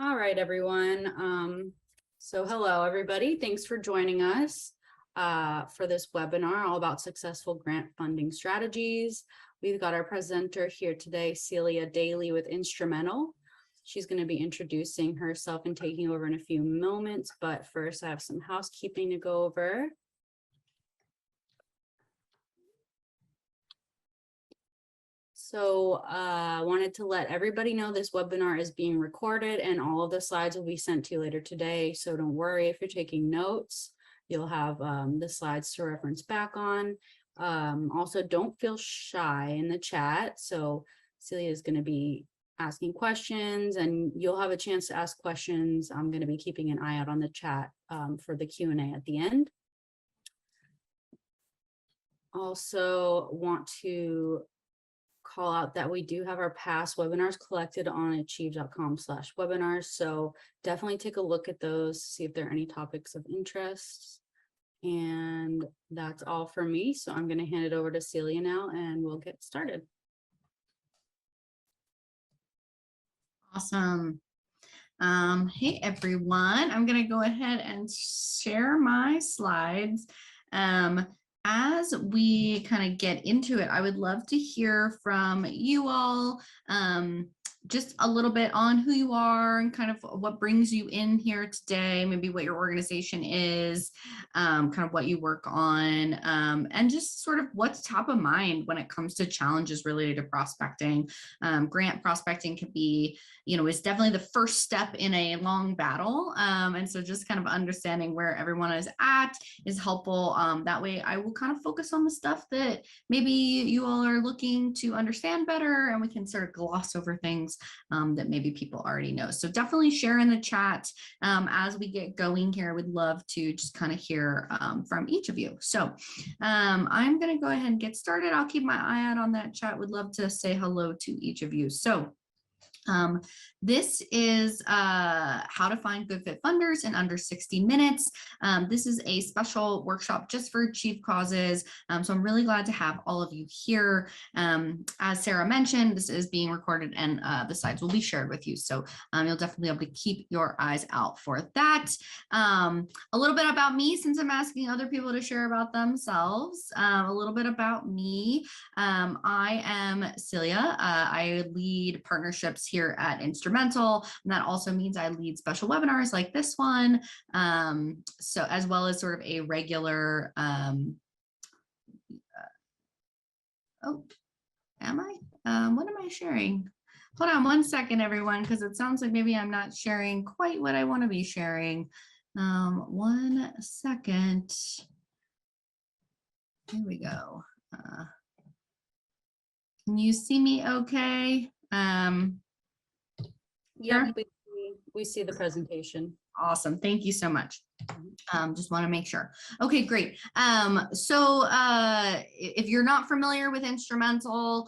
All right, everyone. So hello, everybody. Thanks for joining us for this webinar all about successful grant funding strategies. We've got our presenter here today, Celia Daly with Instrumentl. She's going to be introducing herself and taking over in a few moments, but first I have some housekeeping to go over. So I wanted to let everybody know this webinar is being recorded and all of the slides will be sent to you later today. So don't worry if you're taking notes, you'll have the slides to reference back on. Also, don't feel shy in the chat. So Celia is going to be asking questions and you'll have a chance to ask questions. I'm going to be keeping an eye out on the chat for the Q&A at the end. Also want to call out that we do have our past webinars collected on achieve.com/webinars. So definitely take a look at those, see if there are any topics of interest. And that's all for me. So I'm going to hand it over to Celia now and we'll get started. Awesome. Hey, everyone. I'm going to go ahead and share my slides. As we kind of get into it, I would love to hear from you all just a little bit on who you are and kind of what brings you in here today, maybe what your organization is, kind of what you work on, and just sort of what's top of mind when it comes to challenges related to prospecting. Grant prospecting can be, is definitely the first step in a long battle. And so just kind of understanding where everyone is at is helpful. That way I will kind of focus on the stuff that maybe you all are looking to understand better, and we can sort of gloss over things that maybe people already know. So definitely share in the chat as we get going here. I would love to just kind of hear from each of you. So I'm going to go ahead and get started. I'll keep my eye out on that chat. Would love to say hello to each of you. So this is how to find good fit funders in under 60 minutes. This is a special workshop just for Achieve causes. So I'm really glad to have all of you here. As Sarah mentioned, this is being recorded and the slides will be shared with you. So you'll definitely be able to keep your eyes out for that. A little bit about me, since I'm asking other people to share about themselves. A little bit about me. I am Celia. I lead partnerships here at Instrumentl, and that also means I lead special webinars like this one, so as well as sort of a regular oh, am I what am I sharing? Hold on one second, everyone, because it sounds like maybe I'm not sharing quite what I want to be sharing. 1 second. Here we go. Can you see me okay? Yeah, we see the presentation. Awesome. Thank you so much. Just want to make sure. Okay, great. So if you're not familiar with Instrumentl,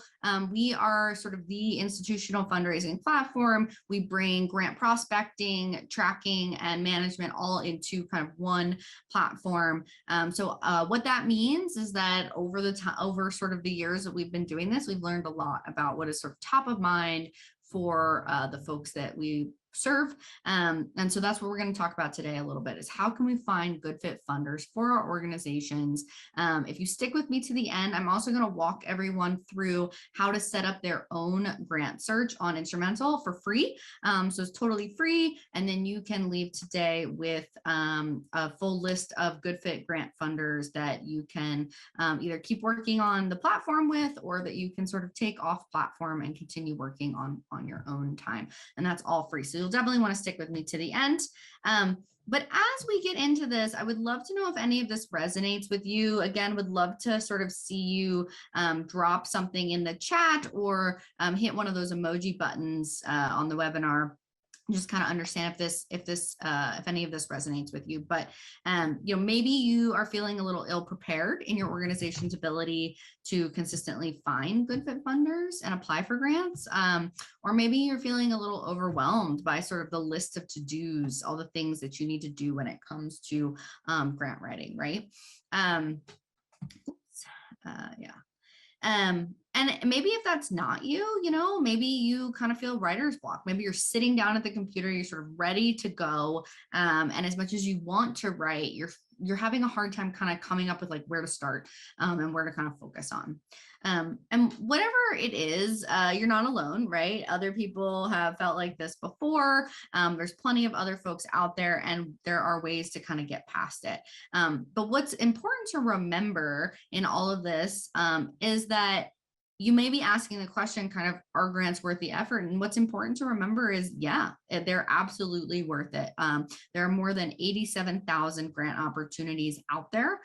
we are sort of the institutional fundraising platform. We bring grant prospecting, tracking, and management all into kind of one platform. So what that means is that over sort of the years that we've been doing this, we've learned a lot about what is sort of top of mind for the folks that we serve. And so that's what we're going to talk about today a little bit, is how can we find good fit funders for our organizations. If you stick with me to the end, I'm also going to walk everyone through how to set up their own grant search on Instrumentl for free. So it's totally free. And then you can leave today with a full list of good fit grant funders that you can either keep working on the platform with, or that you can sort of take off platform and continue working on your own time. And that's all free. So you'll definitely want to stick with me to the end. But as we get into this, I would love to know if any of this resonates with you. Again, would love to sort of see you drop something in the chat or hit one of those emoji buttons on the webinar. Just kind of understand if any of this resonates with you. But maybe you are feeling a little ill prepared in your organization's ability to consistently find good fit funders and apply for grants, or maybe you're feeling a little overwhelmed by sort of the list of to-dos, all the things that you need to do when it comes to grant writing, right? And maybe if that's not you, maybe you kind of feel writer's block. Maybe you're sitting down at the computer, you're sort of ready to go. And as much as you want to write, you're having a hard time kind of coming up with like where to start and where to kind of focus on. And whatever it is, you're not alone, right? Other people have felt like this before. There's plenty of other folks out there, and there are ways to kind of get past it. But what's important to remember in all of this is that you may be asking the question kind of, are grants worth the effort? And what's important to remember is, yeah, they're absolutely worth it. There are more than 87,000 grant opportunities out there.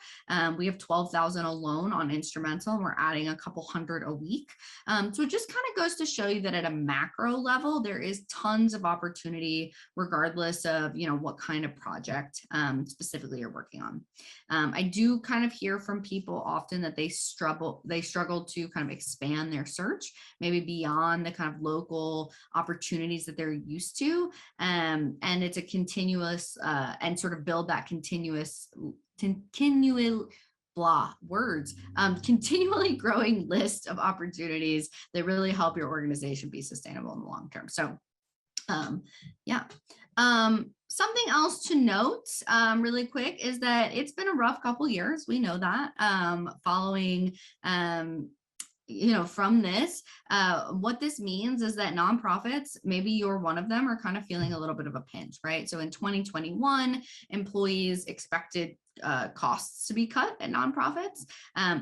We have 12,000 alone on Instrumentl, and we're adding a couple hundred a week. So it just kind of goes to show you that at a macro level, there is tons of opportunity, regardless of, what kind of project specifically you're working on. I do kind of hear from people often that they struggle to kind of expand their search, maybe beyond the kind of local opportunities that they're used to. And it's a continuous and sort of build that continually continually growing list of opportunities that really help your organization be sustainable in the long term. So yeah. Something else to note really quick is that it's been a rough couple years. We know that following from this, what this means is that nonprofits, maybe you're one of them, are kind of feeling a little bit of a pinch, right? So in 2021, employees expected costs to be cut at nonprofits.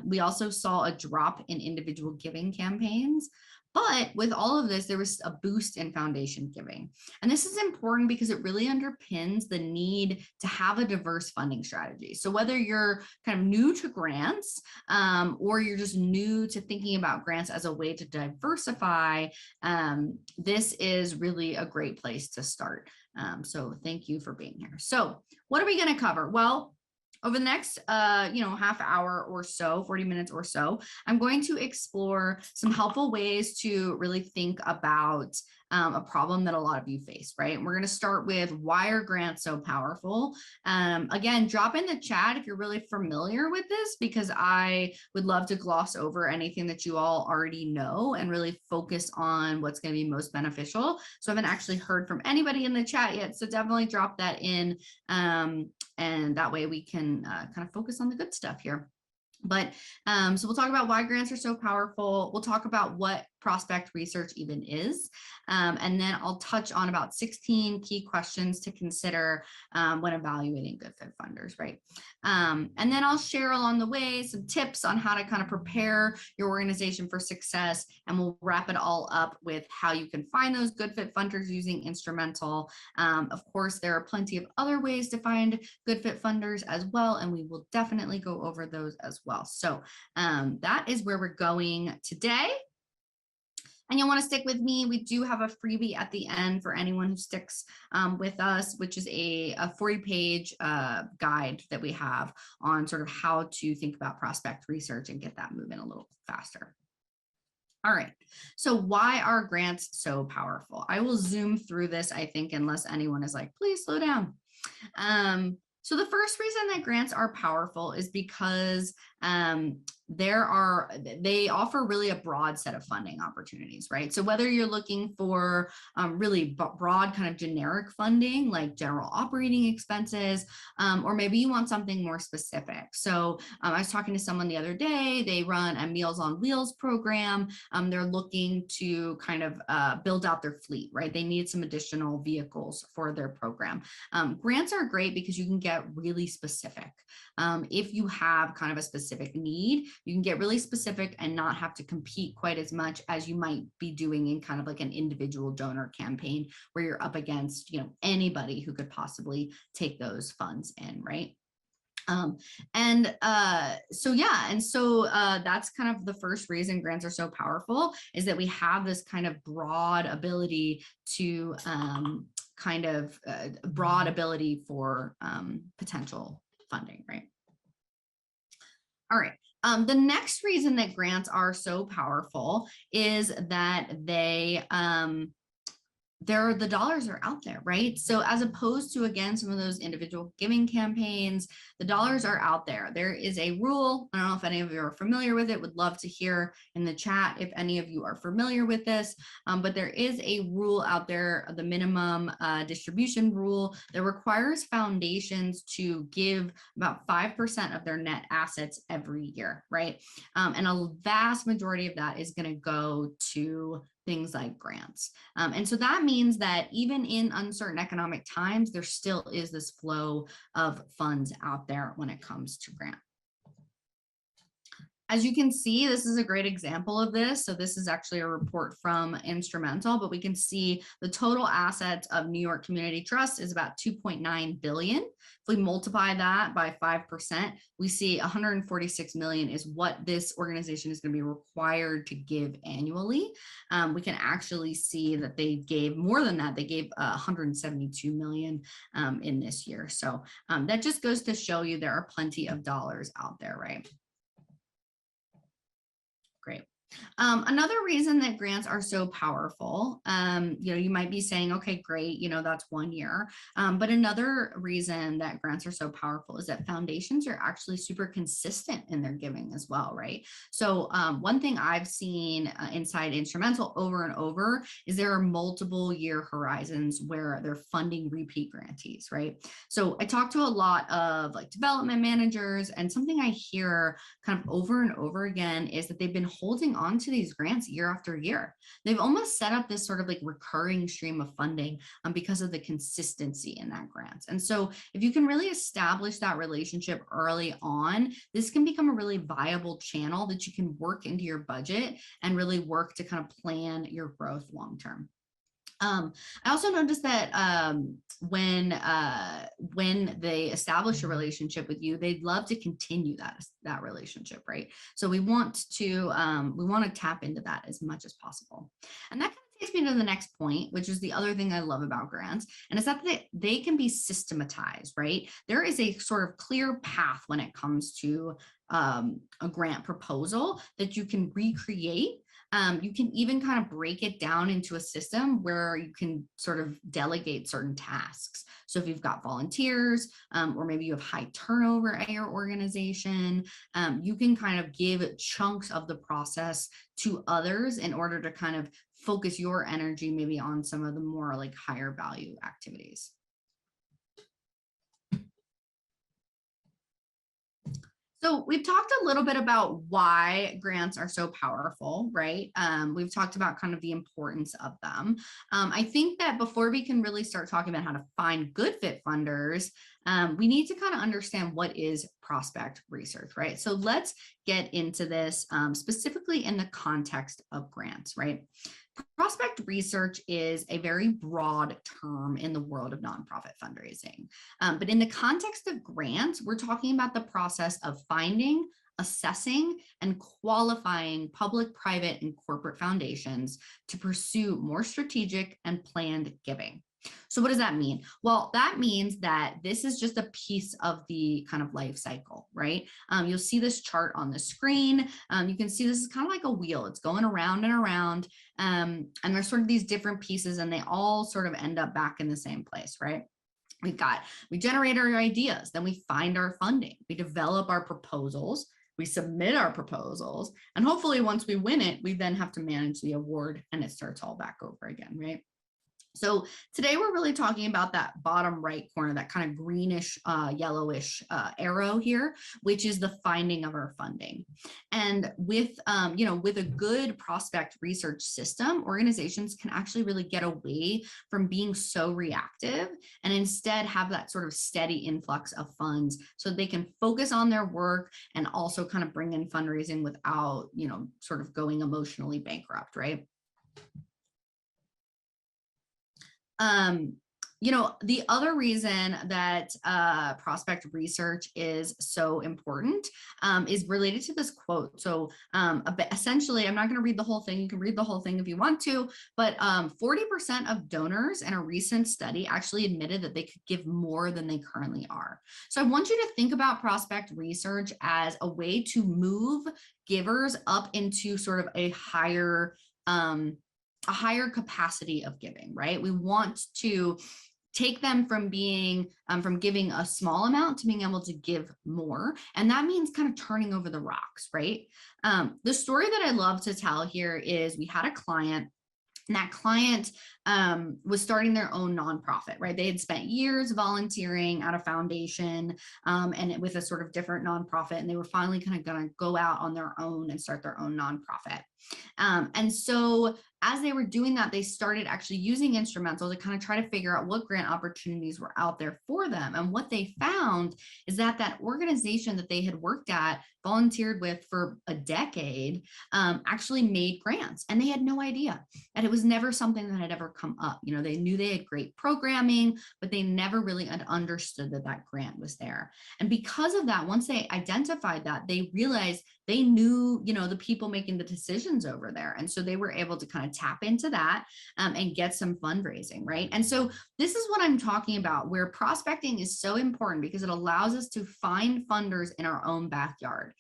We also saw a drop in individual giving campaigns. But with all of this, there was a boost in foundation giving. And this is important because it really underpins the need to have a diverse funding strategy. So whether you're kind of new to grants or you're just new to thinking about grants as a way to diversify, this is really a great place to start. So thank you for being here. So what are we going to cover? Well, over the next, half hour or so, 40 minutes or so, I'm going to explore some helpful ways to really think about a problem that a lot of you face, right? And we're going to start with, why are grants so powerful? Again, drop in the chat if you're really familiar with this, because I would love to gloss over anything that you all already know and really focus on what's going to be most beneficial. So I haven't actually heard from anybody in the chat yet, so definitely drop that in. And that way we can kind of focus on the good stuff here. But so we'll talk about why grants are so powerful. We'll talk about what prospect research even is. And then I'll touch on about 16 key questions to consider when evaluating good fit funders, right? And then I'll share along the way some tips on how to kind of prepare your organization for success. And we'll wrap it all up with how you can find those good fit funders using Instrumentl. Of course, there are plenty of other ways to find good fit funders as well, and we will definitely go over those as well. So that is where we're going today. And you'll want to stick with me. We do have a freebie at the end for anyone who sticks with us, which is a 40-page guide that we have on sort of how to think about prospect research and get that moving a little faster. All right, so why are grants so powerful? I will zoom through this, I think, unless anyone is like, please slow down. So the first reason that grants are powerful is because they offer really a broad set of funding opportunities, right? So whether you're looking for really broad kind of generic funding, like general operating expenses, or maybe you want something more specific. So I was talking to someone the other day, they run a Meals on Wheels program. They're looking to kind of build out their fleet, right? They need some additional vehicles for their program. Grants are great because you can get really specific. If you have kind of a specific need, you can get really specific and not have to compete quite as much as you might be doing in kind of like an individual donor campaign where you're up against, anybody who could possibly take those funds in, right? So that's kind of the first reason grants are so powerful, is that we have this kind of broad ability to broad ability for potential funding, right? All right. The next reason that grants are so powerful is that they the dollars are out there, right? So as opposed to, again, some of those individual giving campaigns, the dollars are out there. There is a rule. I don't know if any of you are familiar with it. Would love to hear in the chat if any of you are familiar with this, but there is a rule out there, the minimum distribution rule, that requires foundations to give about 5% of their net assets every year, right? And a vast majority of that is going to go to things like grants. And so that means that even in uncertain economic times, there still is this flow of funds out there when it comes to grant. As you can see, this is a great example of this. So this is actually a report from Instrumentl, but we can see the total assets of New York Community Trust is about 2.9 billion. If we multiply that by 5%, we see 146 million is what this organization is going to be required to give annually. We can actually see that they gave more than that. They gave 172 million in this year. So that just goes to show you there are plenty of dollars out there, right? Great. Another reason that grants are so powerful, you might be saying, okay, great, that's 1 year. But another reason that grants are so powerful is that foundations are actually super consistent in their giving as well, right? So one thing I've seen inside Instrumentl over and over is there are multiple year horizons where they're funding repeat grantees, right? So I talk to a lot of like development managers, and something I hear kind of over and over again is that they've been holding on to these grants year after year. They've almost set up this sort of like recurring stream of funding because of the consistency in that grants. And so if you can really establish that relationship early on, this can become a really viable channel that you can work into your budget and really work to kind of plan your growth long term. I also noticed that when they establish a relationship with you, they'd love to continue that relationship, right? So we want to tap into that as much as possible. And that kind of takes me to the next point, which is the other thing I love about grants, and it's that they can be systematized, right? There is a sort of clear path when it comes to a grant proposal that you can recreate. You can even kind of break it down into a system where you can sort of delegate certain tasks. So if you've got volunteers, or maybe you have high turnover at your organization, you can kind of give chunks of the process to others in order to kind of focus your energy maybe on some of the more like higher value activities. So we've talked a little bit about why grants are so powerful, right? We've talked about kind of the importance of them. I think that before we can really start talking about how to find good fit funders, we need to kind of understand what is prospect research, right? So let's get into this specifically in the context of grants, right? Prospect research is a very broad term in the world of nonprofit fundraising. But in the context of grants, we're talking about the process of finding, assessing, and qualifying public, private, and corporate foundations to pursue more strategic and planned giving. So what does that mean? Well, that means that this is just a piece of the kind of life cycle, right? You'll see this chart on the screen. You can see this is kind of like a wheel. It's going around and around. And there's sort of these different pieces, and they all sort of end up back in the same place, right? We generate our ideas, then we find our funding, we develop our proposals, we submit our proposals, and hopefully once we win it, we then have to manage the award, and it starts all back over again, right? So today we're really talking about that bottom right corner, that kind of greenish, yellowish arrow here, which is the finding of our funding. And with a good prospect research system, organizations can actually really get away from being so reactive and instead have that sort of steady influx of funds so they can focus on their work and also kind of bring in fundraising without, sort of going emotionally bankrupt, right? The other reason that prospect research is so important is related to this quote. So essentially, I'm not going to read the whole thing. You can read the whole thing if you want to, but 40% of donors in a recent study actually admitted that they could give more than they currently are. So I want you to think about prospect research as a way to move givers up into sort of a higher a higher capacity of giving, right? We want to take them from being from giving a small amount to being able to give more. And that means kind of turning over the rocks, right? The story that I love to tell here is we had a client, and that client was starting their own nonprofit, right? They had spent years volunteering at a foundation and with a sort of different nonprofit, and they were finally kind of going to go out on their own and start their own nonprofit. And so as they were doing that, they started actually using Instrumentl to kind of try to figure out what grant opportunities were out there for them. And what they found is that that organization that they had worked at, volunteered with for a decade, actually made grants, and they had no idea. And it was never something that had ever come up. You know, they knew they had great programming, but they never really had understood that that grant was there. And because of that, once they identified that, they realized they knew, you know, the people making the decisions over there. And so they were able to kind of tap into that and get some fundraising, right? And so this is what I'm talking about, where prospecting is so important because it allows us to find funders in our own backyard.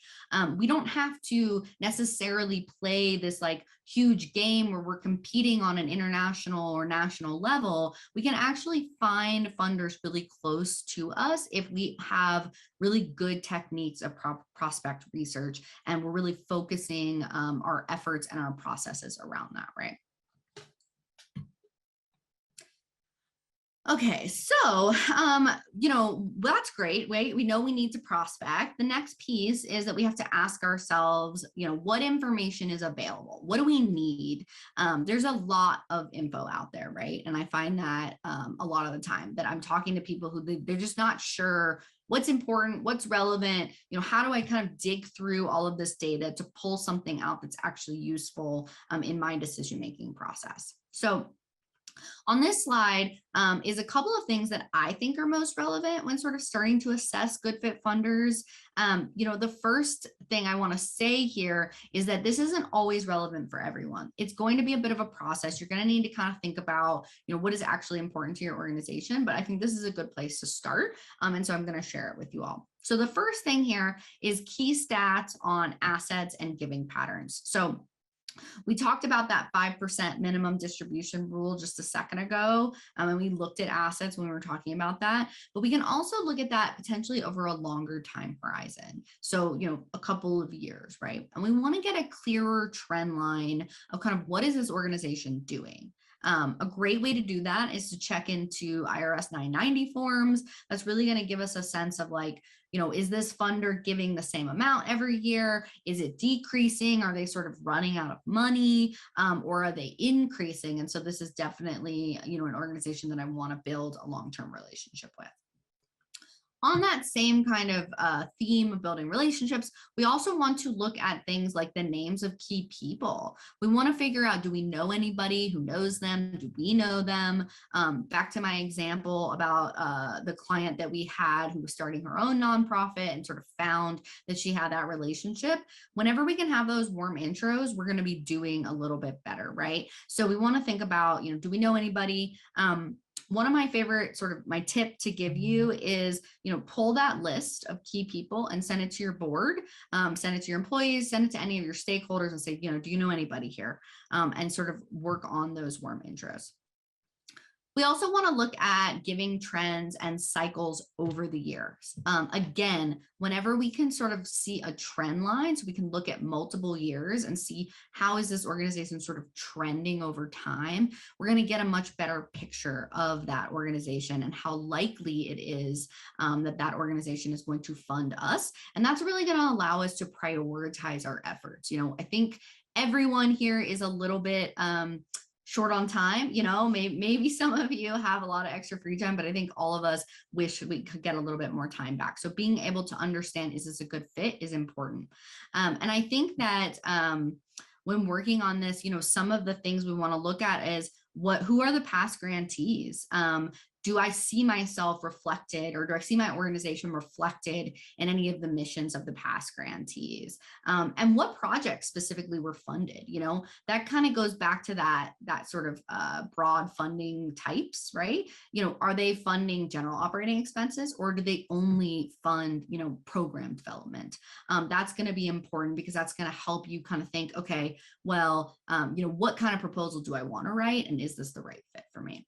We don't have to necessarily play this like huge game where we're competing on an international or national level. We can actually find funders really close to us if we have really good techniques of prospect research, and we're really focusing our efforts and our processes around that, right? Okay, so, you know, that's great, right? We know we need to prospect. The next piece is that we have to ask ourselves, you know, what information is available? What do we need? There's a lot of info out there, right? And I find that a lot of the time that I'm talking to people who they're just not sure what's important, what's relevant, you know, how do I kind of dig through all of this data to pull something out that's actually useful in my decision-making process. So on this slide is a couple of things that I think are most relevant when sort of starting to assess good fit funders. You know, the first thing I want to say here is that this isn't always relevant for everyone. It's going to be a bit of a process. You're going to need to kind of think about, you know, what is actually important to your organization, but I think this is a good place to start. And so I'm going to share it with you all. So the first thing here is key stats on assets and giving patterns. So we talked about that 5% minimum distribution rule just a second ago, and we looked at assets when we were talking about that, but we can also look at that potentially over a longer time horizon. So, you know, a couple of years, right? And we want to get a clearer trend line of kind of what is this organization doing? A great way to do that is to check into IRS 990 forms. That's really going to give us a sense of like, you know, is this funder giving the same amount every year? Is it decreasing? Are they sort of running out of money or are they increasing? And so this is definitely, you know, an organization that I want to build a long-term relationship with. On that same kind of theme of building relationships, we also want to look at things like the names of key people. We want to figure out, do we know anybody who knows them? Do we know them? Back to my example about the client that we had who was starting her own nonprofit and sort of found that she had that relationship. Whenever we can have those warm intros, we're going to be doing a little bit better, right? So we want to think about, you know, do we know anybody? One of my favorite sort of my tip to give you is, you know, pull that list of key people and send it to your board, send it to your employees, send it to any of your stakeholders and say, you know, do you know anybody here? And sort of work on those warm intros. We also want to look at giving trends and cycles over the years. Again, whenever we can sort of see a trend line, so we can look at multiple years and see how is this organization sort of trending over time, we're going to get a much better picture of that organization and how likely it is that that organization is going to fund us. And that's really going to allow us to prioritize our efforts. You know, I think everyone here is a little bit short on time, you know, maybe some of you have a lot of extra free time, but I think all of us wish we could get a little bit more time back. So being able to understand, is this a good fit, is important. And I think that when working on this, you know, some of the things we want to look at is who are the past grantees? do I see myself reflected, or do I see my organization reflected in any of the missions of the past grantees? And what projects specifically were funded? You know, that kind of goes back to that sort of broad funding types, right? You know, are they funding general operating expenses, or do they only fund, you know, program development? That's going to be important, because that's going to help you kind of think, okay, well, you know, what kind of proposal do I want to write, and is this the right fit for me?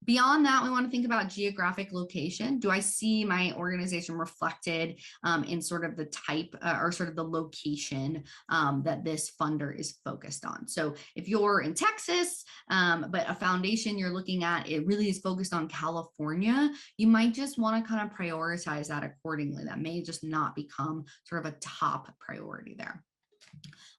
Beyond that, we want to think about geographic location. Do I see my organization reflected in sort of the type or sort of the location that this funder is focused on? So if you're in Texas, but a foundation you're looking at, it really is focused on California, you might just want to kind of prioritize that accordingly. That may just not become sort of a top priority there.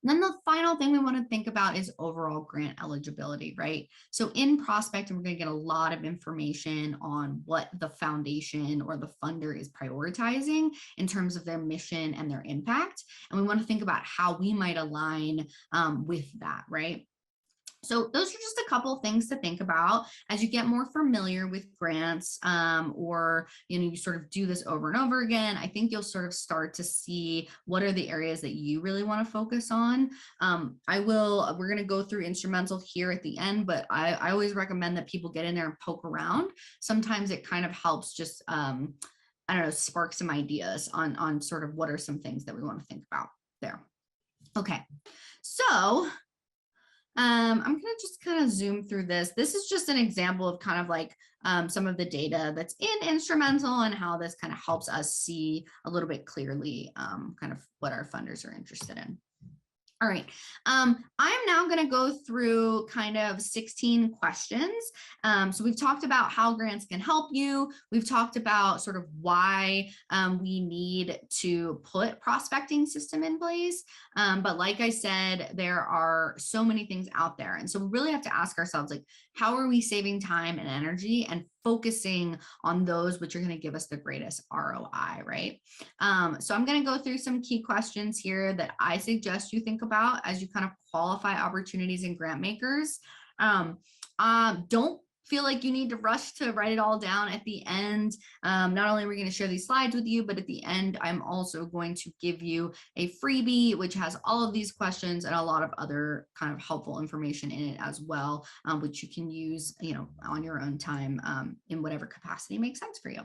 And then the final thing we want to think about is overall grant eligibility, right? So in prospecting, we're going to get a lot of information on what the foundation or the funder is prioritizing in terms of their mission and their impact. And we want to think about how we might align with that, right? So those are just a couple of things to think about as you get more familiar with grants, or, you know, you sort of do this over and over again. I think you'll sort of start to see what are the areas that you really want to focus on. We're going to go through Instrumentl here at the end, but I always recommend that people get in there and poke around. Sometimes it kind of helps just, I don't know, spark some ideas on sort of what are some things that we want to think about there. Okay, so I'm going to just kind of zoom through this. This is just an example of kind of like some of the data that's in Instrumentl and how this kind of helps us see a little bit clearly kind of what our funders are interested in. All right, I'm now going to go through kind of 16 questions. So we've talked about how grants can help you. We've talked about sort of why we need to put prospecting system in place. But like I said, there are so many things out there. And so we really have to ask ourselves, like, how are we saving time and energy and focusing on those which are going to give us the greatest ROI, right? So I'm going to go through some key questions here that I suggest you think about as you kind of qualify opportunities in grant makers. Don't feel like you need to rush to write it all down at the end. Not only are we going to share these slides with you, but at the end, I'm also going to give you a freebie, which has all of these questions and a lot of other kind of helpful information in it as well, which you can use, you know, on your own time in whatever capacity makes sense for you.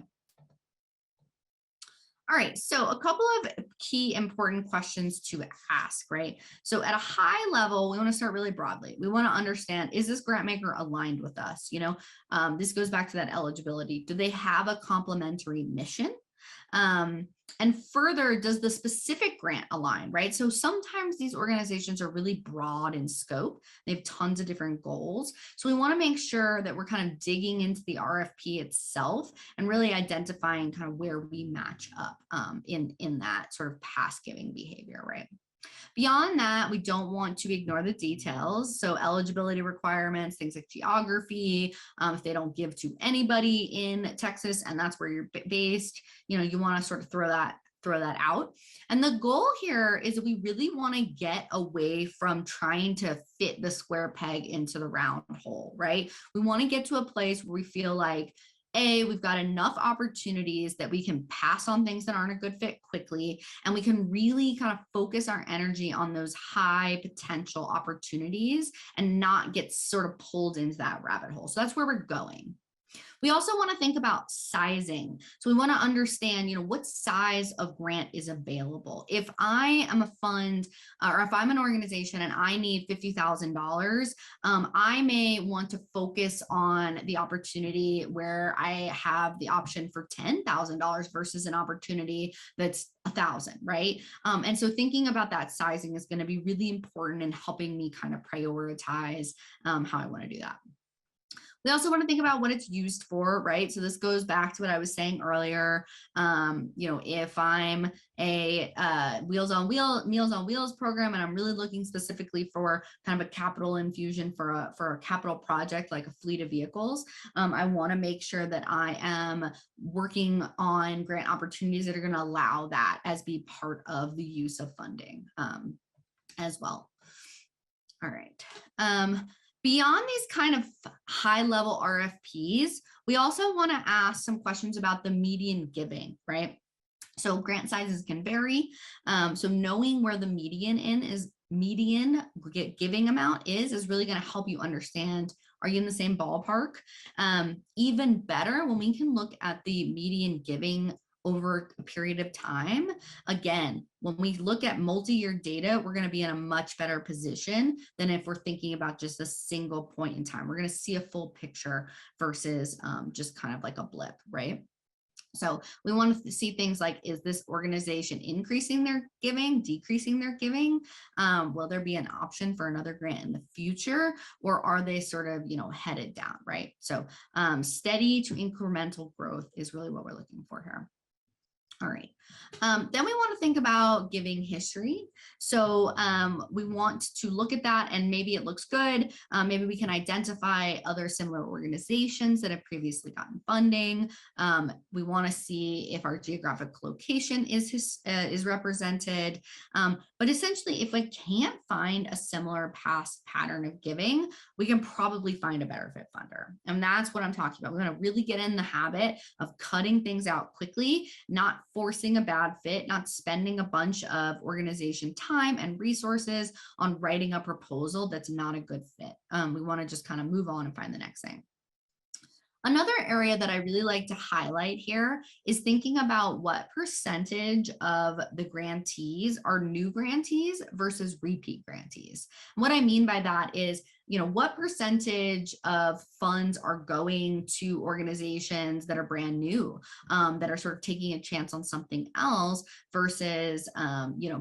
All right, so a couple of key important questions to ask, right? So at a high level, we want to start really broadly. We want to understand, is this grant maker aligned with us? You know, this goes back to that eligibility. Do they have a complementary mission? And further, does the specific grant align, right? So sometimes these organizations are really broad in scope. They have tons of different goals. So we want to make sure that we're kind of digging into the RFP itself and really identifying kind of where we match up in that sort of past giving behavior, right? Beyond that, we don't want to ignore the details. So eligibility requirements, things like geography, if they don't give to anybody in Texas and that's where you're based, you know, you want to sort of throw that out. And the goal here is that we really want to get away from trying to fit the square peg into the round hole, right? We want to get to a place where we feel like, we've got enough opportunities that we can pass on things that aren't a good fit quickly, and we can really kind of focus our energy on those high potential opportunities and not get sort of pulled into that rabbit hole. So that's where we're going. We also want to think about sizing. So we want to understand, you know, what size of grant is available. If I am a fund or if I'm an organization and I need $50,000, I may want to focus on the opportunity where I have the option for $10,000 versus an opportunity that's 1,000, right? And so thinking about that sizing is going to be really important in helping me kind of prioritize how I want to do that. We also want to think about what it's used for, right? So this goes back to what I was saying earlier. You know, if I'm a Meals on Wheels program and I'm really looking specifically for kind of a capital infusion for a capital project like a fleet of vehicles, I want to make sure that I am working on grant opportunities that are going to allow that as be part of the use of funding as well. All right. Beyond these kind of high level RFPs, we also want to ask some questions about the median giving, right? So grant sizes can vary. So knowing where the median giving amount is really going to help you understand, are you in the same ballpark? Even better when we can look at the median giving over a period of time. Again, when we look at multi-year data, we're going to be in a much better position than if we're thinking about just a single point in time. We're going to see a full picture versus just kind of like a blip, right? So we want to see things like, is this organization increasing their giving, decreasing their giving? Will there be an option for another grant in the future, or are they sort of, headed down, right? So steady to incremental growth is really what we're looking for here. All right. Then we want to think about giving history. So we want to look at that, and maybe it looks good. Maybe we can identify other similar organizations that have previously gotten funding. We want to see if our geographic location is represented. But essentially, if I can't find a similar past pattern of giving, we can probably find a better fit funder. And that's what I'm talking about. We're going to really get in the habit of cutting things out quickly, not forcing a bad fit, not spending a bunch of organization time and resources on writing a proposal that's not a good fit. We want to just kind of move on and find the next thing. Another area that I really like to highlight here is thinking about what percentage of the grantees are new grantees versus repeat grantees. What I mean by that is, what percentage of funds are going to organizations that are brand new, that are sort of taking a chance on something else versus,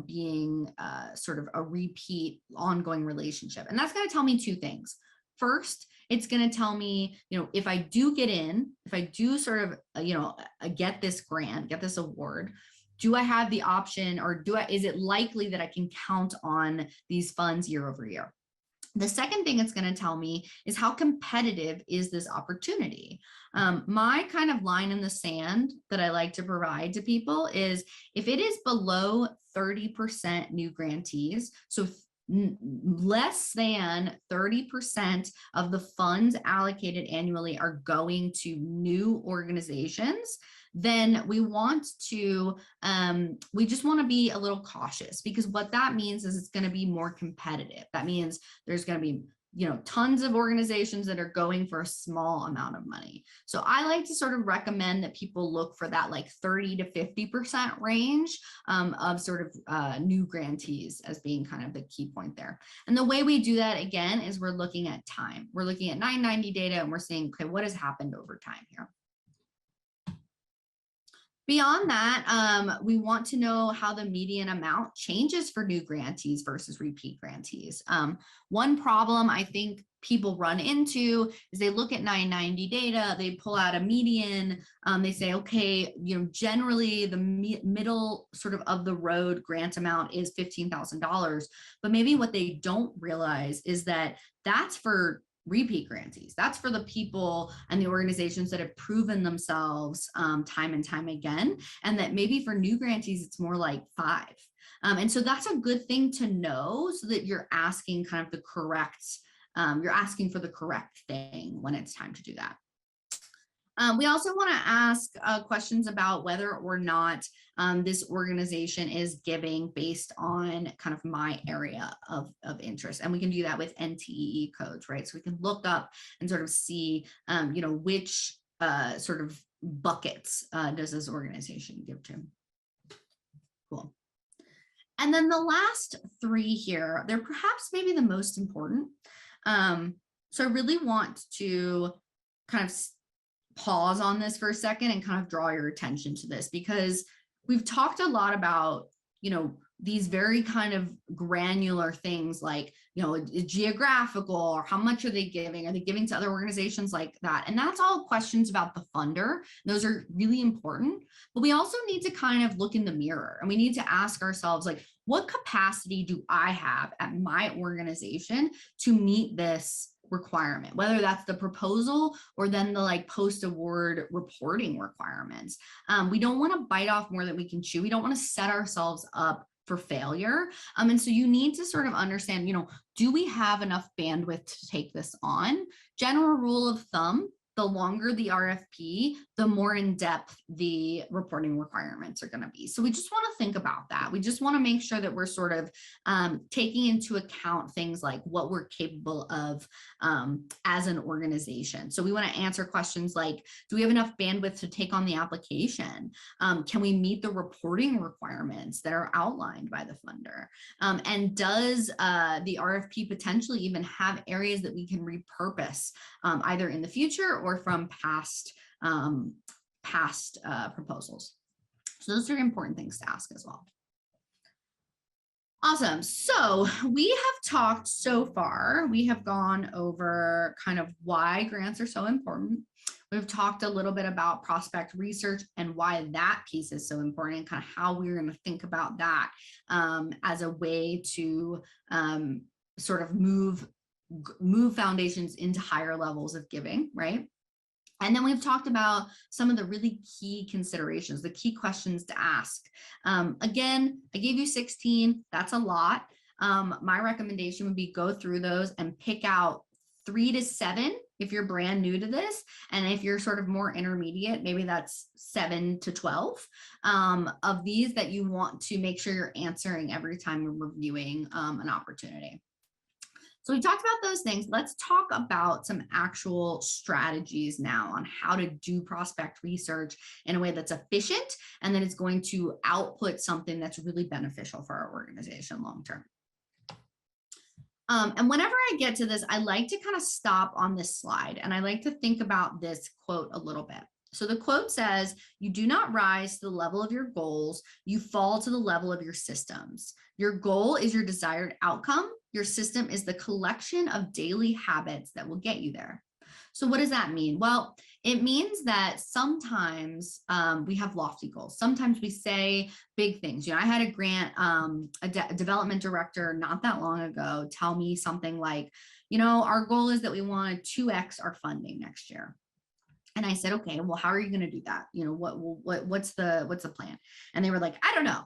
being sort of a repeat ongoing relationship. And that's going to tell me two things. First, it's going to tell me, if I do get in, if I do sort of, get this grant, get this award, do I have the option, or is it likely that I can count on these funds year over year? The second thing it's going to tell me is how competitive is this opportunity. My kind of line in the sand that I like to provide to people is, if it is below 30% new grantees, so less than 30% of the funds allocated annually are going to new organizations, then we just want to be a little cautious, because what that means is it's going to be more competitive. That means there's going to be tons of organizations that are going for a small amount of money. So I like to sort of recommend that people look for that like 30 to 50% range of sort of new grantees as being kind of the key point there. And the way we do that, again, is we're looking at time. We're looking at 990 data, and we're saying, okay, what has happened over time here? Beyond that, we want to know how the median amount changes for new grantees versus repeat grantees. One problem I think people run into is they look at 990 data, they pull out a median, they say, okay, generally the middle sort of the road grant amount is $15,000, but maybe what they don't realize is that that's for repeat grantees. That's for the people and the organizations that have proven themselves time and time again, and that maybe for new grantees, it's more like 5. And so that's a good thing to know, so that you're asking kind of the correct, you're asking for the correct thing when it's time to do that. We also want to ask questions about whether or not this organization is giving based on kind of my area of interest. And we can do that with NTEE codes, right? So we can look up and sort of see, which sort of buckets does this organization give to. Cool. And then the last 3 here, they're perhaps maybe the most important. So I really want to kind of pause on this for a second and kind of draw your attention to this, because we've talked a lot about, these very kind of granular things like, geographical, or how much are they giving? Are they giving to other organizations like that? And that's all questions about the funder. Those are really important, but we also need to kind of look in the mirror, and we need to ask ourselves, like, what capacity do I have at my organization to meet this requirement, whether that's the proposal or then the like post-award reporting requirements. We don't want to bite off more than we can chew. We don't want to set ourselves up for failure. And so you need to sort of understand, you know, do we have enough bandwidth to take this on? General rule of thumb, the longer the RFP, the more in depth the reporting requirements are going to be. So we just want to think about that. We just want to make sure that we're sort of taking into account things like what we're capable of as an organization. So we want to answer questions like, do we have enough bandwidth to take on the application? Can we meet the reporting requirements that are outlined by the funder? And does the RFP potentially even have areas that we can repurpose either in the future or from past proposals? So those are important things to ask as well. Awesome. So we have talked so far, we have gone over kind of why grants are so important. We've talked a little bit about prospect research and why that piece is so important and kind of how we're going to think about that as a way to sort of move foundations into higher levels of giving, right? And then we've talked about some of the really key considerations, the key questions to ask. Again, I gave you 16, that's a lot. My recommendation would be go through those and pick out 3 to 7 if you're brand new to this. And if you're sort of more intermediate, maybe that's 7 to 12 of these that you want to make sure you're answering every time you're reviewing an opportunity. So we talked about those things. Let's talk about some actual strategies now on how to do prospect research in a way that's efficient and that is going to output something that's really beneficial for our organization long-term. And whenever I get to this, I like to kind of stop on this slide and I like to think about this quote a little bit. So the quote says, you do not rise to the level of your goals, you fall to the level of your systems. Your goal is your desired outcome. Your system is the collection of daily habits that will get you there. So what does that mean? Well, it means that sometimes we have lofty goals. Sometimes we say big things. You know, I had a grant, a development director not that long ago tell me something like, you know, our goal is that we want to 2x our funding next year. And I said, okay, well, how are you going to do that? You know, what's the plan? And they were like, I don't know.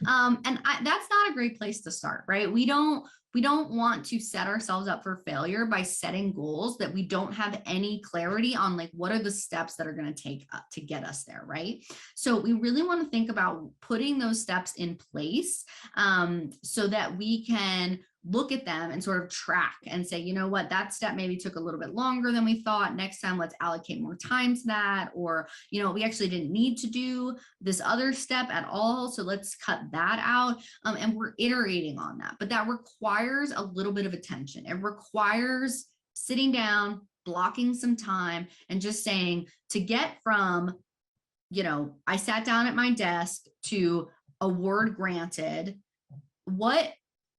That's not a great place to start, right? We don't want to set ourselves up for failure by setting goals that we don't have any clarity on, like, what are the steps that are going to take to get us there, right? So we really want to think about putting those steps in place so that we can look at them and sort of track and say, you know what, that step maybe took a little bit longer than we thought. Next time, let's allocate more time to that. Or, you know, we actually didn't need to do this other step at all. So let's cut that out. And we're iterating on that. But that requires a little bit of attention. It requires sitting down, blocking some time, and just saying, to get from, you know, I sat down at my desk to award granted,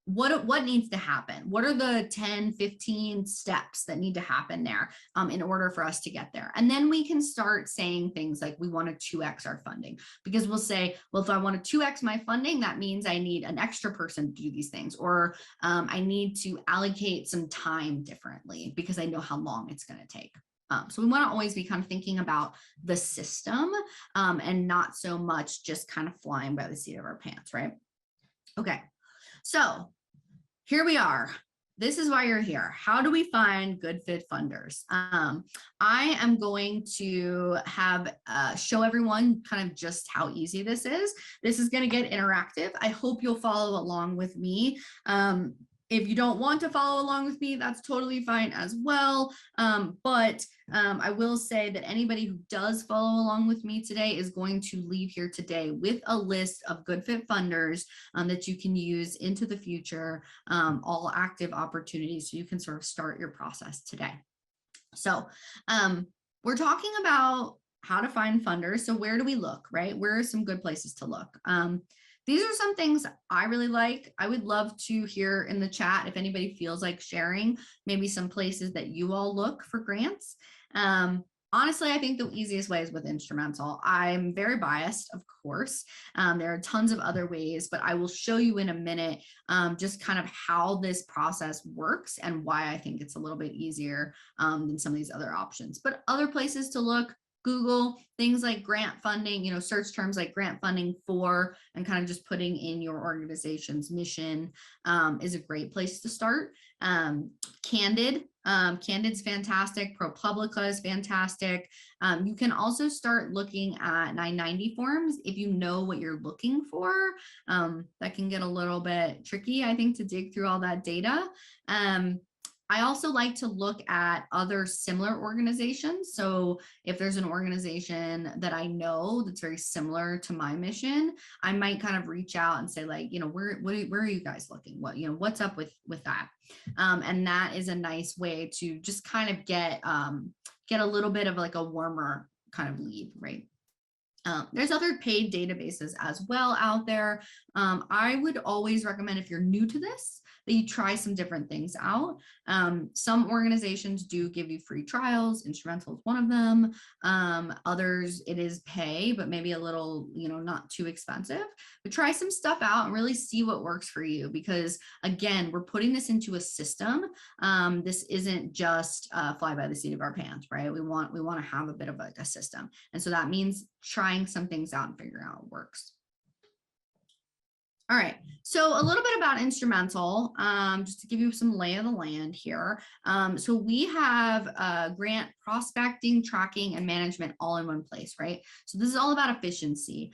what needs to happen? What are the 10, 15 steps that need to happen there in order for us to get there? And then we can start saying things like, we want to 2x our funding, because we'll say, well, if I want to 2x my funding, that means I need an extra person to do these things, or I need to allocate some time differently because I know how long it's going to take. So we want to always be kind of thinking about the system and not so much just kind of flying by the seat of our pants, right? Okay. So here we are. This is why you're here. How do we find good fit funders? I am going to have show everyone kind of just how easy this is. This is going to get interactive. I hope you'll follow along with me. If you don't want to follow along with me, that's totally fine as well. But I will say that anybody who does follow along with me today is going to leave here today with a list of good fit funders that you can use into the future, all active opportunities, so you can sort of start your process today. So we're talking about how to find funders. So where do we look, right? Where are some good places to look? These are some things I really like. I would love to hear in the chat if anybody feels like sharing maybe some places that you all look for grants. Honestly, I think the easiest way is with Instrumentl. I'm very biased, of course. There are tons of other ways, but I will show you in a minute just kind of how this process works and why I think it's a little bit easier than some of these other options. But other places to look: Google things like grant funding, search terms like grant funding for, and kind of just putting in your organization's mission is a great place to start. Candid's fantastic. ProPublica is fantastic. You can also start looking at 990 forms if you know what you're looking for. That can get a little bit tricky, I think, to dig through all that data. I also like to look at other similar organizations. So if there's an organization that I know that's very similar to my mission, I might kind of reach out and say, like, where are you guys looking? What's up with that? And that is a nice way to just kind of get a little bit of like a warmer kind of lead, right? There's other paid databases as well out there. I would always recommend, if you're new to this, that you try some different things out. Some organizations do give you free trials. Instrumentl is one of them. Others, it is pay, but maybe a little, not too expensive. But try some stuff out and really see what works for you, because again, we're putting this into a system. This isn't just fly by the seat of our pants, right? We want to have a bit of a system. And so that means trying some things out and figuring out what works. All right, so a little bit about Instrumentl, just to give you some lay of the land here. So we have grant prospecting, tracking, and management all in one place, right? So this is all about efficiency.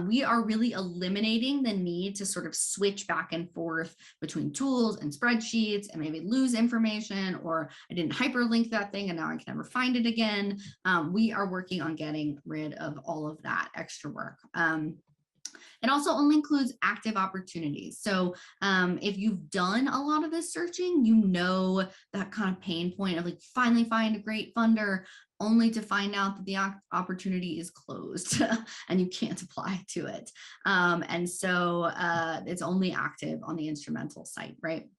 We are really eliminating the need to sort of switch back and forth between tools and spreadsheets and maybe lose information, or I didn't hyperlink that thing and now I can never find it again. We are working on getting rid of all of that extra work. It also only includes active opportunities. So if you've done a lot of this searching, that kind of pain point of like finally find a great funder, only to find out that the opportunity is closed and you can't apply to it. And so it's only active on the Instrumentl site, right?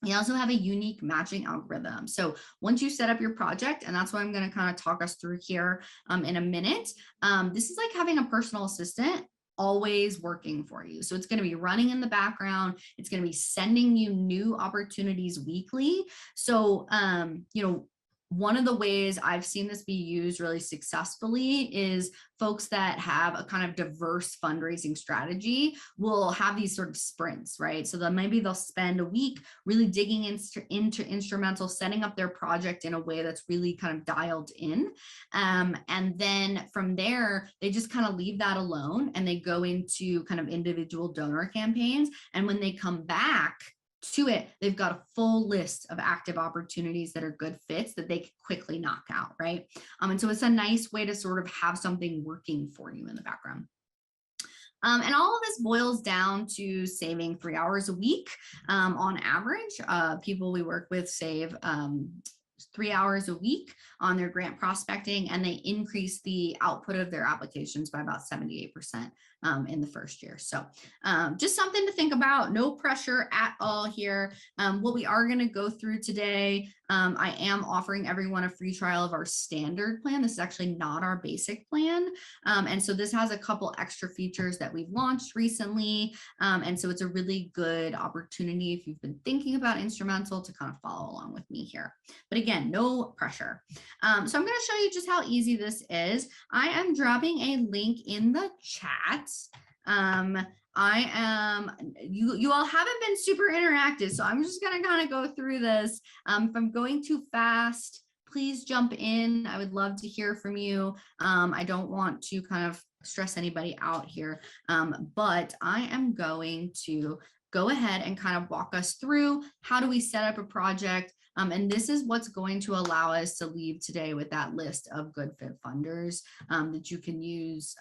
We also have a unique matching algorithm. So once you set up your project, and that's what I'm going to kind of talk us through here in a minute, this is like having a personal assistant always working for you. So it's going to be running in the background. It's going to be sending you new opportunities weekly. So, one of the ways I've seen this be used really successfully is folks that have a kind of diverse fundraising strategy will have these sort of sprints, right? So then maybe they'll spend a week really digging into Instrumentl, setting up their project in a way that's really kind of dialed in. And then from there, they just kind of leave that alone and they go into kind of individual donor campaigns. And when they come back to it, they've got a full list of active opportunities that are good fits that they can quickly knock out, right? And so it's a nice way to sort of have something working for you in the background. And all of this boils down to saving 3 hours a week on average. People we work with save 3 hours a week on their grant prospecting, and they increase the output of their applications by about 78% in the first year. So just something to think about. No pressure at all here. What we are going to go through today, I am offering everyone a free trial of our standard plan. This is actually not our basic plan. And so this has a couple extra features that we've launched recently. And so it's a really good opportunity if you've been thinking about Instrumentl to kind of follow along with me here. But again, no pressure. So I'm going to show you just how easy this is. I am dropping a link in the chat. You all haven't been super interactive, so I'm just going to kind of go through this. If I'm going too fast, please jump in. I would love to hear from you. I don't want to kind of stress anybody out here, but I am going to go ahead and kind of walk us through how do we set up a project. And this is what's going to allow us to leave today with that list of good fit funders that you can use.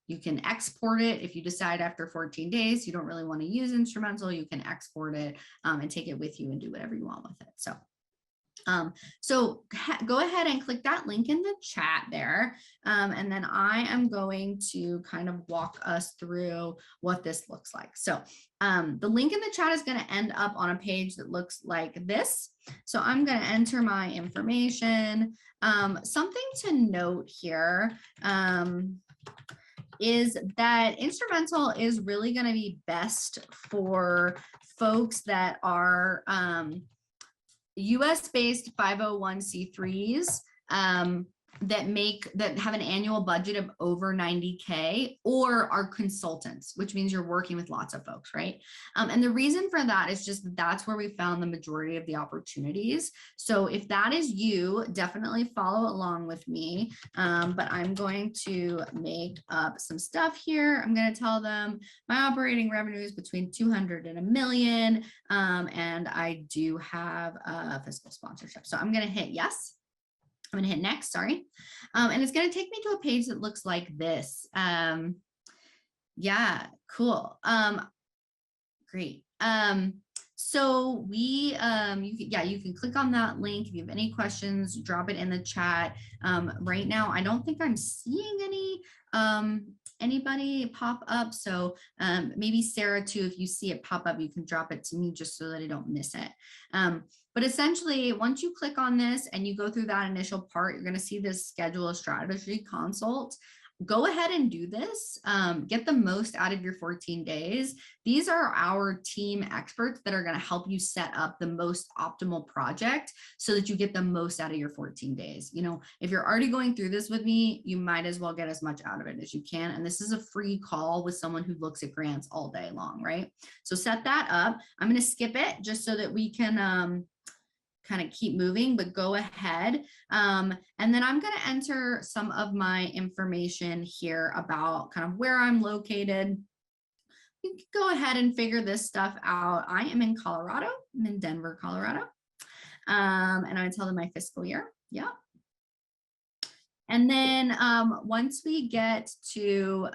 You can export it if you decide after 14 days you don't really want to use Instrumentl. You can export it and take it with you and do whatever you want with it. So go ahead and click that link in the chat there. And then I am going to kind of walk us through what this looks like. So the link in the chat is going to end up on a page that looks like this. So I'm going to enter my information. Something to note here is that Instrumentl is really going to be best for folks that are US-based 501c3s that have an annual budget of over 90K or are consultants, which means you're working with lots of folks, right? And the reason for that is just that's where we found the majority of the opportunities. So if that is you, definitely follow along with me. But I'm going to make up some stuff here. I'm going to tell them my operating revenue is between 200 and $1 million. And I do have a fiscal sponsorship. So I'm going to hit yes. I'm gonna hit next, sorry. And it's gonna take me to a page that looks like this. Yeah, cool. Great. So you can click on that link. If you have any questions, drop it in the chat. Right now, I don't think I'm seeing anybody pop up. So maybe Sarah too, if you see it pop up, you can drop it to me just so that I don't miss it. But essentially, once you click on this and you go through that initial part, you're going to see this schedule a strategy consult. Go ahead and do this. Get the most out of your 14 days. These are our team experts that are going to help you set up the most optimal project so that you get the most out of your 14 days. You know, if you're already going through this with me, you might as well get as much out of it as you can. And this is a free call with someone who looks at grants all day long, right? So set that up. I'm going to skip it just so that we can kind of keep moving, but go ahead. And then I'm going to enter some of my information here about kind of where I'm located. You can go ahead and figure this stuff out. I am in Colorado. I'm in Denver, Colorado. And I tell them my fiscal year. Yeah. And then once we get to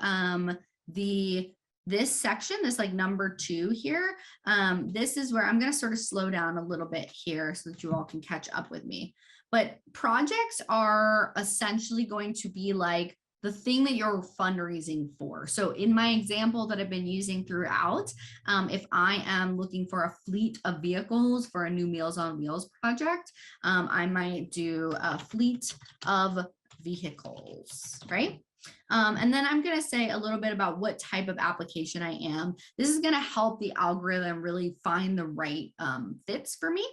this section, this like number 2 here, this is where I'm going to sort of slow down a little bit here so that you all can catch up with me. But projects are essentially going to be like the thing that you're fundraising for. So in my example that I've been using throughout, if I am looking for a fleet of vehicles for a new Meals on Wheels project, I might do a fleet of vehicles, right? And then I'm going to say a little bit about what type of application I am. This is going to help the algorithm really find the right fits for me.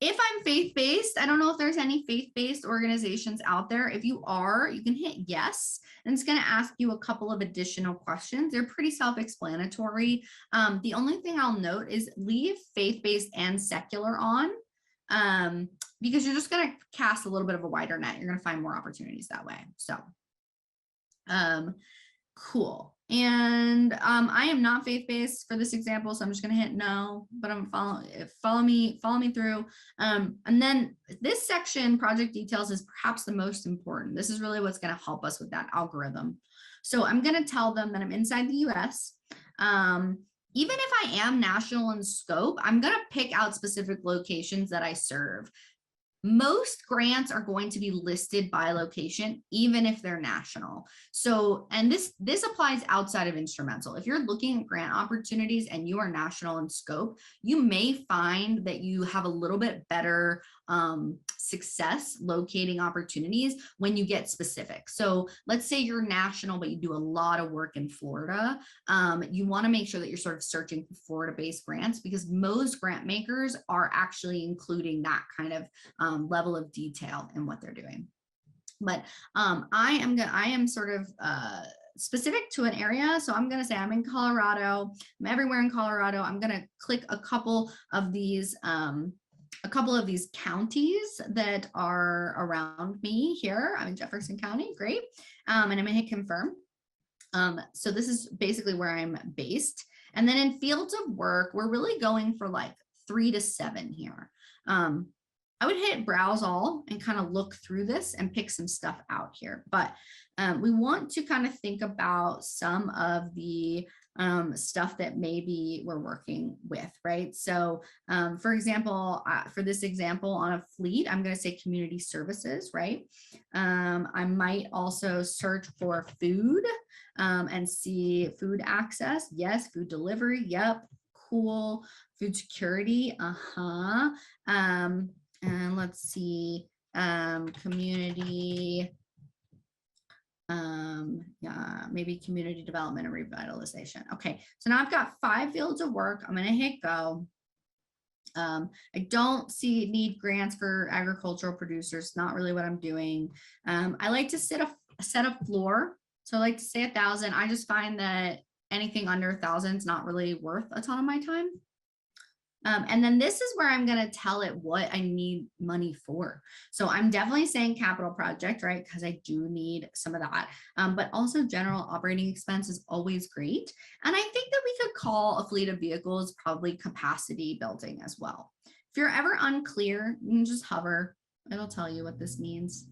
If I'm faith-based, I don't know if there's any faith-based organizations out there. If you are, you can hit yes, and it's going to ask you a couple of additional questions. They're pretty self-explanatory. The only thing I'll note is leave faith-based and secular on. Because you're just going to cast a little bit of a wider net. You're going to find more opportunities that way. So, cool. And I am not faith-based for this example, so I'm just going to hit no, but I'm follow me through. And then this section, project details, is perhaps the most important. This is really what's going to help us with that algorithm. So I'm going to tell them that I'm inside the US. Even if I am national in scope, I'm going to pick out specific locations that I serve. Most grants are going to be listed by location, even if they're national. So, and this applies outside of Instrumentl. If you're looking at grant opportunities and you are national in scope, you may find that you have a little bit better success locating opportunities when you get specific. So let's say you're national, but you do a lot of work in Florida. You want to make sure that you're sort of searching for Florida-based grants, because most grant makers are actually including that kind of level of detail in what they're doing. But I am sort of specific to an area. So I'm going to say I'm in Colorado. I'm everywhere in Colorado. I'm going to click a couple of these counties that are around me here. I'm in Jefferson County. Great. And I'm going to hit confirm. So this is basically where I'm based. And then in fields of work, we're really going for like 3 to 7 here. I would hit browse all and kind of look through this and pick some stuff out here. But we want to kind of think about some of the stuff that maybe we're working with, right? So for example, for this example on a fleet, I'm going to say community services, right? I might also search for food and see food access. Yes, food delivery. Yep. Cool. Food security. And let's see, community, maybe community development and revitalization. Okay, so now I've got 5 fields of work. I'm going to hit go. I don't need grants for agricultural producers. Not really what I'm doing. I like to set a floor. So I like to say 1,000. I just find that anything under 1,000 is not really worth a ton of my time. And then this is where I'm going to tell it what I need money for. So I'm definitely saying capital project, right? Because I do need some of that. But also general operating expense is always great. And I think that we could call a fleet of vehicles probably capacity building as well. If you're ever unclear, you can just hover. It'll tell you what this means.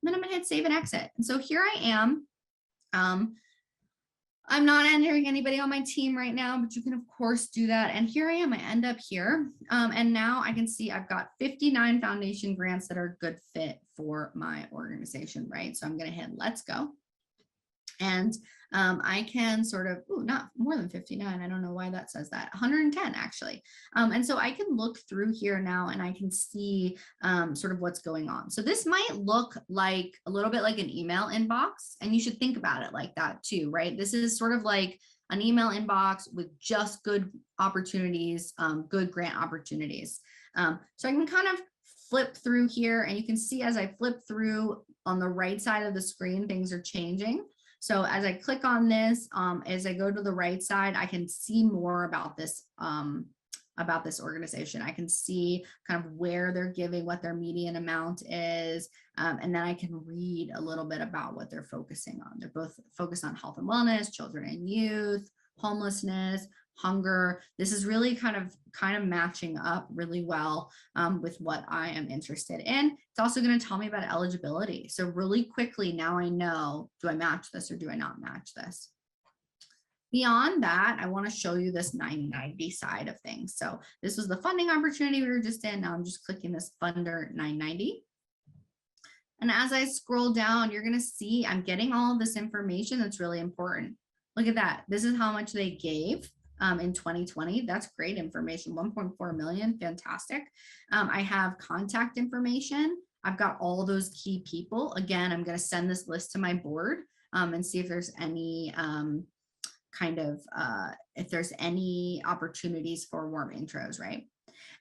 Then I'm going to hit save and exit. And so here I am. I'm not entering anybody on my team right now, but you can of course do that. And here I am, I end up here. And now I can see I've got 59 foundation grants that are a good fit for my organization, right? So I'm gonna hit let's go. And I can sort of, not more than 59. I don't know why that says that, 110 actually. And so I can look through here now and I can see sort of what's going on. So this might look like a little bit like an email inbox, and you should think about it like that too, right? This is sort of like an email inbox with just good opportunities, good grant opportunities. So I can kind of flip through here, and you can see as I flip through on the right side of the screen, things are changing. So as I click on this, as I go to the right side, I can see more about this organization. I can see kind of where they're giving, what their median amount is, and then I can read a little bit about what they're focusing on. They're both focused on health and wellness, children and youth, homelessness, hunger. This is really kind of matching up really well with what I am interested in. It's also going to tell me about eligibility. So really quickly, now I know, do I match this or do I not match this? Beyond that, I want to show you this 990 side of things. So this was the funding opportunity we were just in. Now I'm just clicking this funder 990. And as I scroll down, you're going to see I'm getting all of this information that's really important. Look at that. This is how much they gave in 2020. That's great information. 1.4 million. Fantastic. I have contact information. I've got all those key people. Again, I'm going to send this list to my board and see if there's any if there's any opportunities for warm intros, right?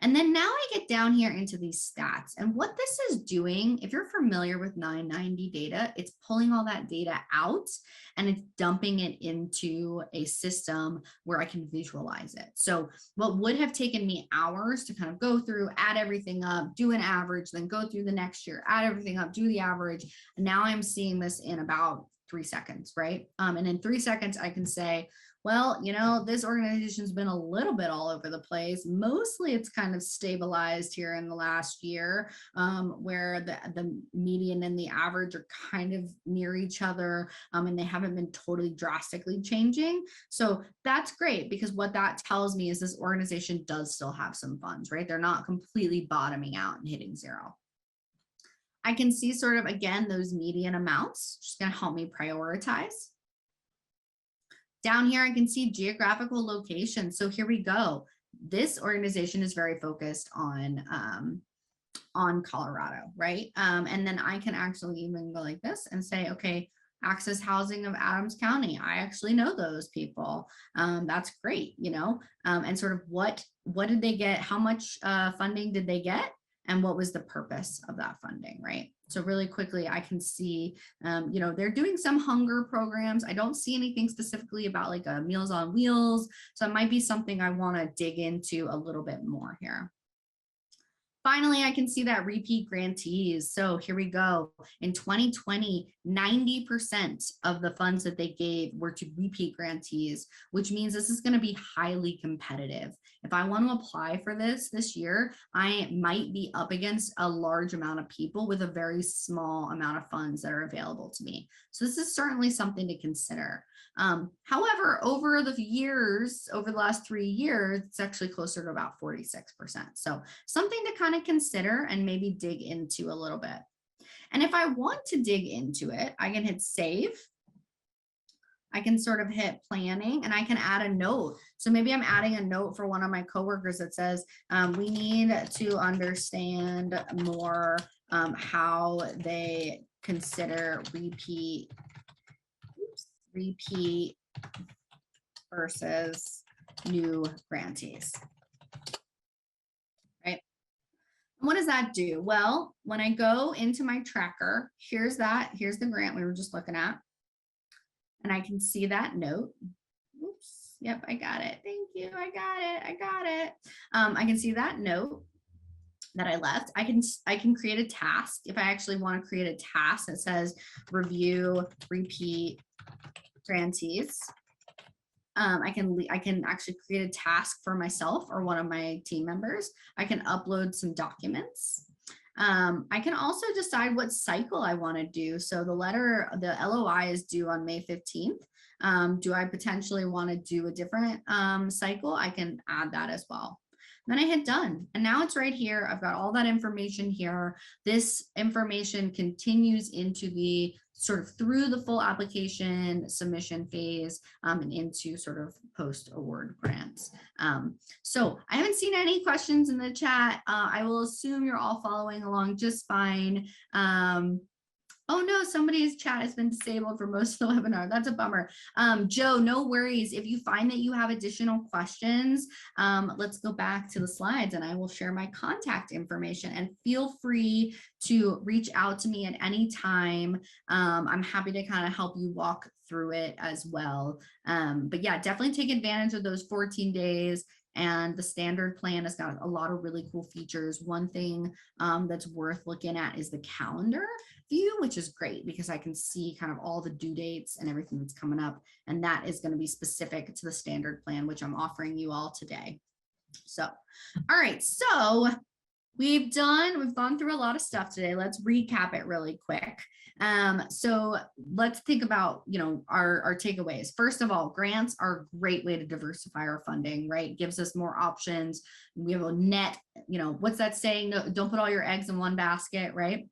And then now I get down here into these stats, and what this is doing, if you're familiar with 990 data, it's pulling all that data out and it's dumping it into a system where I can visualize it. So what would have taken me hours to kind of go through, add everything up, do an average, then go through the next year, add everything up, do the average. And now I'm seeing this in about 3 seconds, right? And in 3 seconds, I can say, well, you know, this organization's been a little bit all over the place. Mostly it's kind of stabilized here in the last year, where the median and the average are kind of near each other, and they haven't been totally drastically changing. So that's great, because what that tells me is this organization does still have some funds, right? They're not completely bottoming out and hitting zero. I can see sort of, again, those median amounts, just going to help me prioritize. Down here, I can see geographical location. So here we go. This organization is very focused on Colorado, right? And then I can actually even go like this and say, okay, Access Housing of Adams County. I actually know those people. That's great, you know, and sort of what did they get? How much funding did they get? And what was the purpose of that funding, right? So really quickly, I can see, you know, they're doing some hunger programs. I don't see anything specifically about like a Meals on Wheels. So it might be something I want to dig into a little bit more here. Finally, I can see that repeat grantees. So here we go. In 2020, 90% of the funds that they gave were to repeat grantees, which means this is going to be highly competitive. If I want to apply for this year, I might be up against a large amount of people with a very small amount of funds that are available to me. So this is certainly something to consider. However, over the last 3 years, it's actually closer to about 46%. So something to kind of consider and maybe dig into a little bit. And if I want to dig into it, I can hit save. I can sort of hit planning, and I can add a note. So maybe I'm adding a note for one of my coworkers that says, we need to understand more how they consider repeat versus new grantees. What does that do? Well, when I go into my tracker, here's the grant we were just looking at. And I can see that note. Oops, yep, I got it. Thank you, I got it. I can see that note that I left. I can create a task. If I actually want to create a task that says review repeat grantees, I can actually create a task for myself or one of my team members. I can upload some documents. I can also decide what cycle I want to do. So the LOI is due on May 15th. Do I potentially want to do a different cycle? I can add that as well. Then I hit done, and now it's right here. I've got all that information here. This information continues into the sort of through the full application submission phase and into sort of post award grants. So I haven't seen any questions in the chat. I will assume you're all following along just fine. Oh no, somebody's chat has been disabled for most of the webinar. That's a bummer. Joe, no worries. If you find that you have additional questions, let's go back to the slides and I will share my contact information, and feel free to reach out to me at any time. I'm happy to kind of help you walk through it as well. But yeah, definitely take advantage of those 14 days. And the standard plan has got a lot of really cool features. One thing that's worth looking at is the calendar view, which is great because I can see kind of all the due dates and everything that's coming up. And that is going to be specific to the standard plan, which I'm offering you all today. So, all right. So we've gone through a lot of stuff today. Let's recap it really quick. So let's think about, our takeaways. First of all, grants are a great way to diversify our funding, right? It gives us more options. We have a net, what's that saying? No, don't put all your eggs in one basket, right?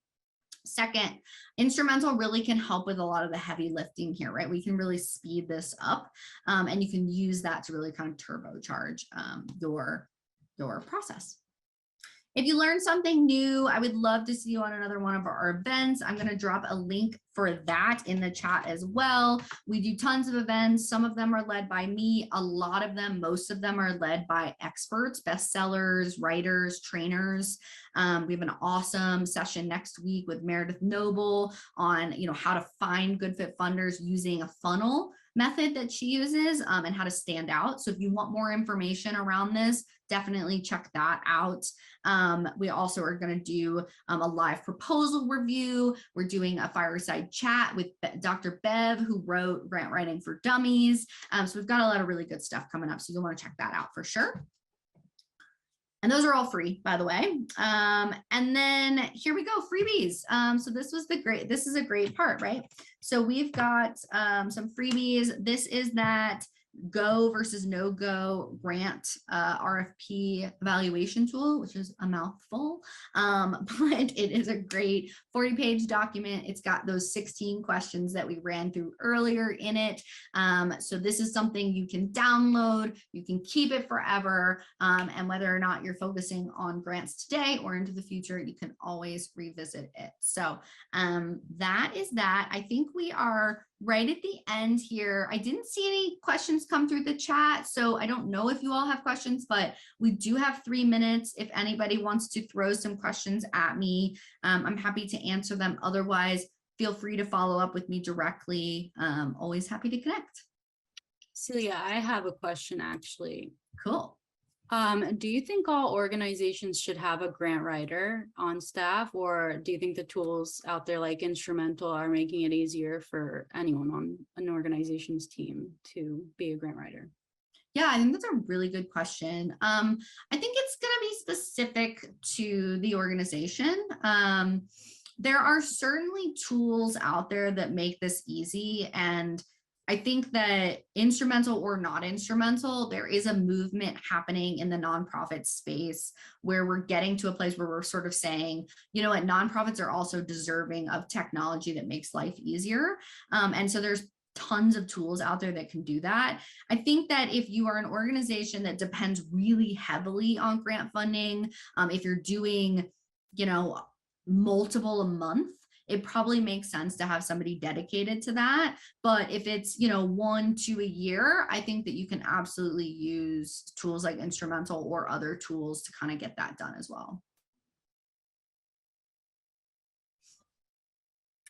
Second, Instrumentl really can help with a lot of the heavy lifting here, right? We can really speed this up, and you can use that to really kind of turbocharge your process. If you learned something new, I would love to see you on another one of our events. I'm going to drop a link for that in the chat as well. We do tons of events. Some of them are led by me. A lot of them, most of them are led by experts, bestsellers, writers, trainers. We have an awesome session next week with Meredith Noble on, how to find good fit funders using a funnel method that she uses and how to stand out. So if you want more information around this, definitely check that out. We also are going to do a live proposal review. We're doing a fireside chat with Dr. Bev, who wrote Grant Writing for Dummies. So we've got a lot of really good stuff coming up. So you'll want to check that out for sure. And those are all free, by the way. And then here we go, freebies. So this is a great part, right? So we've got some freebies. This is that go versus no go grant RFP evaluation tool, which is a mouthful, but it is a great 40-page document. It's got those 16 questions that we ran through earlier in it. So this is something you can download, you can keep it forever, and whether or not you're focusing on grants today or into the future, you can always revisit it. So that is that. I think we are right at the end here. I didn't see any questions come through the chat, so I don't know if you all have questions, but we do have 3 minutes. If anybody wants to throw some questions at me, I'm happy to answer them. Otherwise, feel free to follow up with me directly. Always happy to connect. Celia, I have a question actually. Cool. Do you think all organizations should have a grant writer on staff, or do you think the tools out there like Instrumentl are making it easier for anyone on an organization's team to be a grant writer? Yeah, I think that's a really good question. I think it's going to be specific to the organization. There are certainly tools out there that make this easy, and I think that Instrumentl or not Instrumentl, there is a movement happening in the nonprofit space where we're getting to a place where we're sort of saying, you know what, nonprofits are also deserving of technology that makes life easier. And so there's tons of tools out there that can do that. I think that if you are an organization that depends really heavily on grant funding, if you're doing, multiple a month, it probably makes sense to have somebody dedicated to that. But if it's, 1, 2 a year, I think that you can absolutely use tools like Instrumentl or other tools to kind of get that done as well.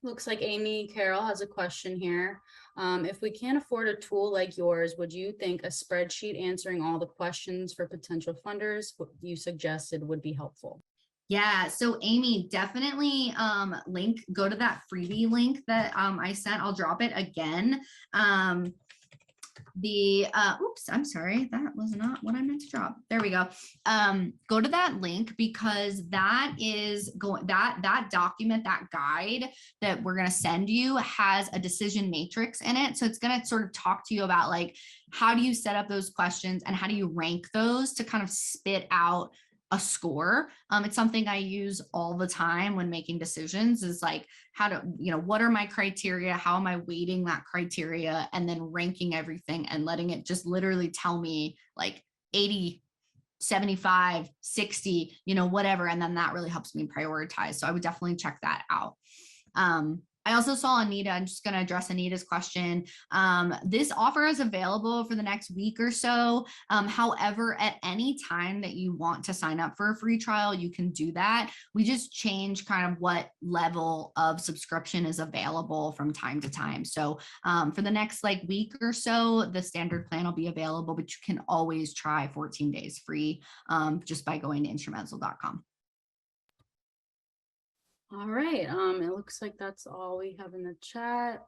Looks like Amy Carroll has a question here. If we can't afford a tool like yours, would you think a spreadsheet answering all the questions for potential funders, what you suggested, would be helpful? Yeah, so Amy, definitely go to that freebie link that I sent. I'll drop it again. Oops, I'm sorry, that was not what I meant to drop. There we go. Go to that link, because that is going, that document, that guide that we're going to send you has a decision matrix in it. So it's going to sort of talk to you about like, how do you set up those questions and how do you rank those to kind of spit out a score. It's something I use all the time when making decisions, is like, how to, what are my criteria? How am I weighting that criteria? And then ranking everything and letting it just literally tell me like 80, 75, 60, whatever. And then that really helps me prioritize. So I would definitely check that out. I also saw Anita. I'm just going to address Anita's question. This offer is available for the next week or so. However, at any time that you want to sign up for a free trial, you can do that. We just change kind of what level of subscription is available from time to time. So for the next like week or so, the standard plan will be available, but you can always try 14 days free just by going to instrumentl.com. All right, it looks like that's all we have in the chat.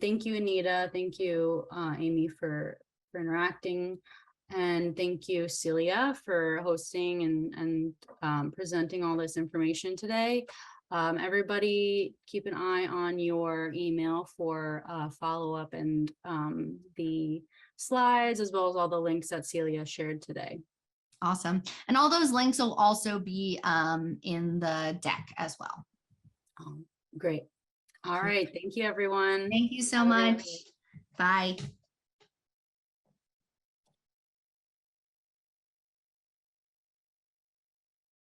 Thank you, Anita. Thank you, Amy, for interacting. And thank you, Celia, for hosting and presenting all this information today. Everybody keep an eye on your email for follow-up and the slides, as well as all the links that Celia shared today. Awesome. And all those links will also be in the deck as well. Great. All right. Thank you, everyone. Thank you so much. Bye.